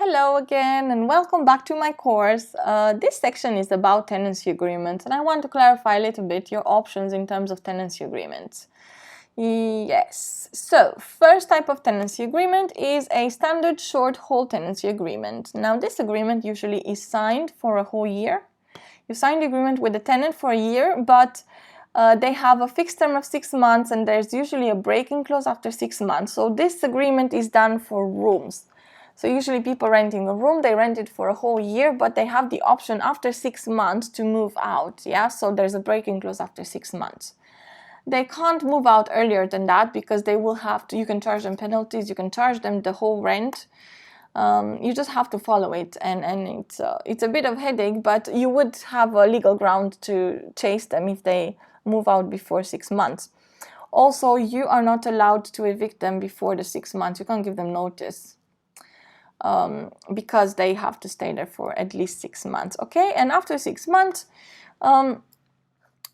Hello again and welcome back to my course. This section is about tenancy agreements and I want to clarify a little bit your options in terms of tenancy agreements. Yes, so first type of tenancy agreement is a standard short hold tenancy agreement. Now this agreement usually is signed for a whole year. You sign the agreement with the tenant for a year, but they have a fixed term of 6 months and there's usually a break-in clause after 6 months. So this agreement is done for rooms. So usually people renting a room, they rent it for a whole year, but they have the option after 6 months to move out. Yeah, so there's a break-in clause after 6 months. They can't move out earlier than that because they will have to, you can charge them penalties, you can charge them the whole rent. You just have to follow it, and it's a bit of headache, but you would have a legal ground to chase them if they move out before 6 months. Also, you are not allowed to evict them before the 6 months. You can't give them notice because they have to stay there for at least 6 months. Okay, and after 6 months, then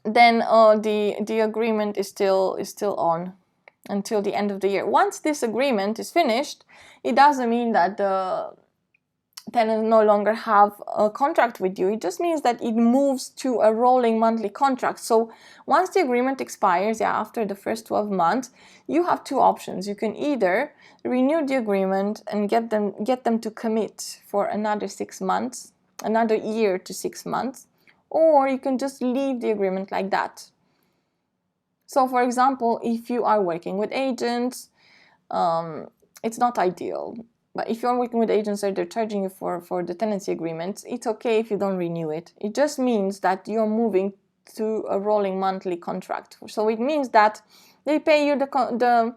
the agreement is still on until the end of the year. Once this agreement is finished, it doesn't mean that the tenants no longer have a contract with you. It just means that it moves to a rolling monthly contract. So once the agreement expires, after the first 12 months, you have two options. You can either renew the agreement and get them to commit for another 6 months, another year to 6 months, or you can just leave the agreement like that. So for example, if you are working with agents, it's not ideal. But if you're working with agents and they're charging you for the tenancy agreements, it's okay if you don't renew it. It just means that you're moving to a rolling monthly contract. So it means that they pay you the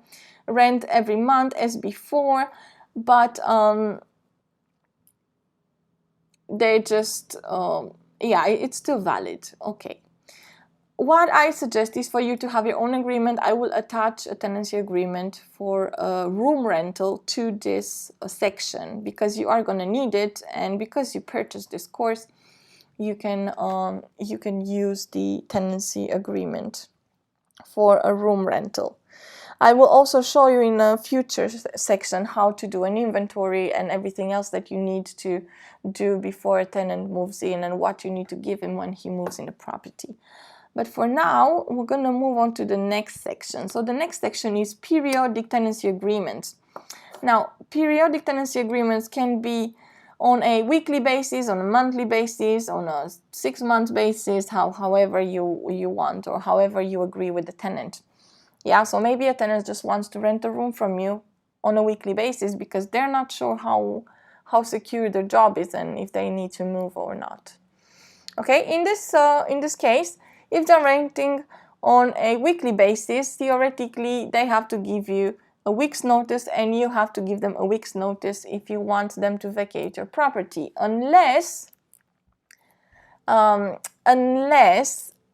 rent every month as before, but they just, it's still valid. Okay. What I suggest is for you to have your own agreement. I will attach a tenancy agreement for a room rental to this section because you are going to need it, and because you purchased this course, you can use the tenancy agreement for a room rental. I will also show you in a future section how to do an inventory and everything else that you need to do before a tenant moves in and what you need to give him when he moves in the property. But for now, we're going to move on to the next section. So the next section is periodic tenancy agreements. Now, periodic tenancy agreements can be on a weekly basis, on a monthly basis, on a 6-month basis, however you want, or however you agree with the tenant. Yeah, so maybe a tenant just wants to rent a room from you on a weekly basis because they're not sure how secure their job is and if they need to move or not. Okay, in this case, if they're renting on a weekly basis, theoretically, they have to give you a week's notice and you have to give them a week's notice if you want them to vacate your property, unless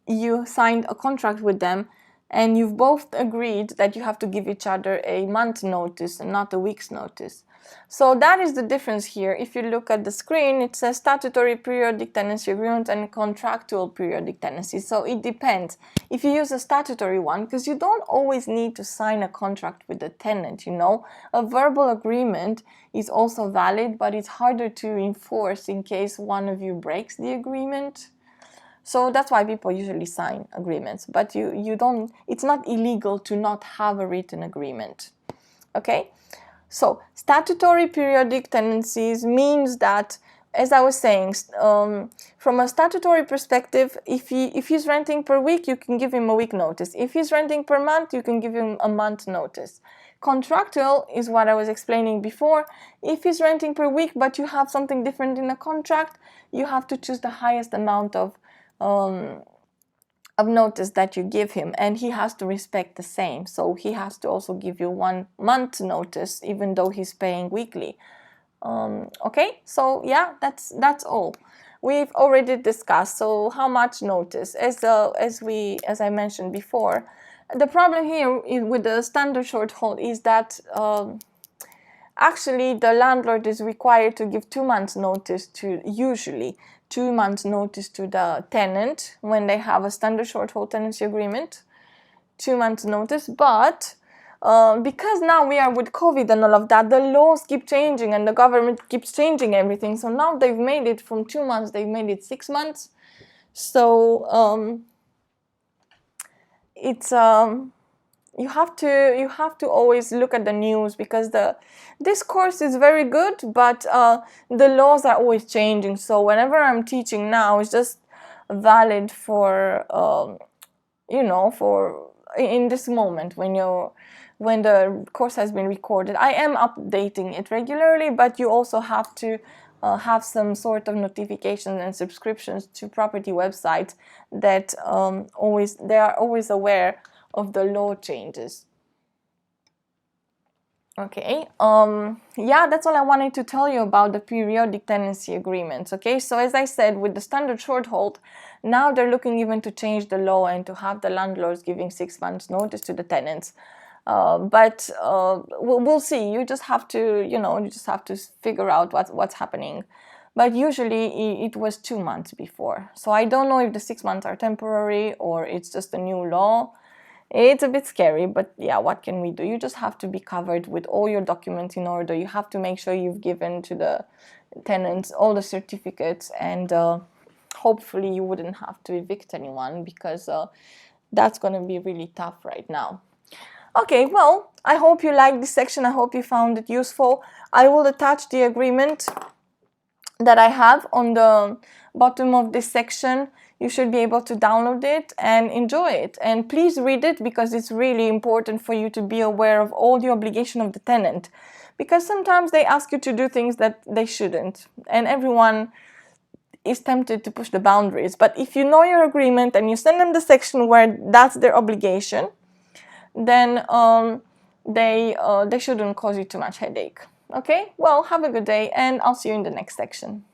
you signed a contract with them and you've both agreed that you have to give each other a month's notice and not a week's notice. So that is the difference here. If you look at the screen, it says statutory periodic tenancy agreement and contractual periodic tenancy. So it depends. If you use a statutory one, because you don't always need to sign a contract with the tenant, a verbal agreement is also valid, but it's harder to enforce in case one of you breaks the agreement. So that's why people usually sign agreements, but it's not illegal to not have a written agreement. Okay? So statutory periodic tenancies means that, as I was saying, from a statutory perspective, if he's renting per week, you can give him a week notice. If he's renting per month, you can give him a month notice. Contractual is what I was explaining before. If he's renting per week, but you have something different in a contract, you have to choose the highest amount of notice that you give him, and he has to respect the same. So he has to also give you 1 month notice, even though he's paying weekly. Okay, so yeah, that's all. We've already discussed. So how much notice? As I mentioned before, the problem here with the standard short hold is that actually the landlord is required to give 2 months notice usually 2 months notice to the tenant when they have a standard short hold tenancy agreement, 2 months notice, but because now we are with COVID and all of that, the laws keep changing and the government keeps changing everything. So now they've made it from 2 months, they've made it 6 months. So it's you have to always look at the news, because the discourse is very good, but the laws are always changing. So whenever I'm teaching now, it's just valid for for in this moment when the course has been recorded. I am updating it regularly, but you also have to have some sort of notifications and subscriptions to property websites that they are always aware of the law changes. Okay, yeah, that's all I wanted to tell you about the periodic tenancy agreements. Okay, so as I said, with the standard short hold, now they're looking even to change the law and to have the landlords giving 6 months notice to the tenants. But we'll see. You just have to figure out what's happening. But usually it was 2 months before. So I don't know if the 6 months are temporary or it's just a new law. It's a bit scary, but yeah, what can we do? You just have to be covered with all your documents in order. You have to make sure you've given to the tenants all the certificates, and hopefully you wouldn't have to evict anyone, because that's going to be really tough right now. Okay, well, I hope you liked this section. I hope you found it useful. I will attach the agreement that I have on the bottom of this section. You should be able to download it and enjoy it. And please read it, because it's really important for you to be aware of all the obligation of the tenant. Because sometimes they ask you to do things that they shouldn't. And everyone is tempted to push the boundaries. But if you know your agreement and you send them the section where that's their obligation, then they shouldn't cause you too much headache. Okay, well, have a good day, and I'll see you in the next section.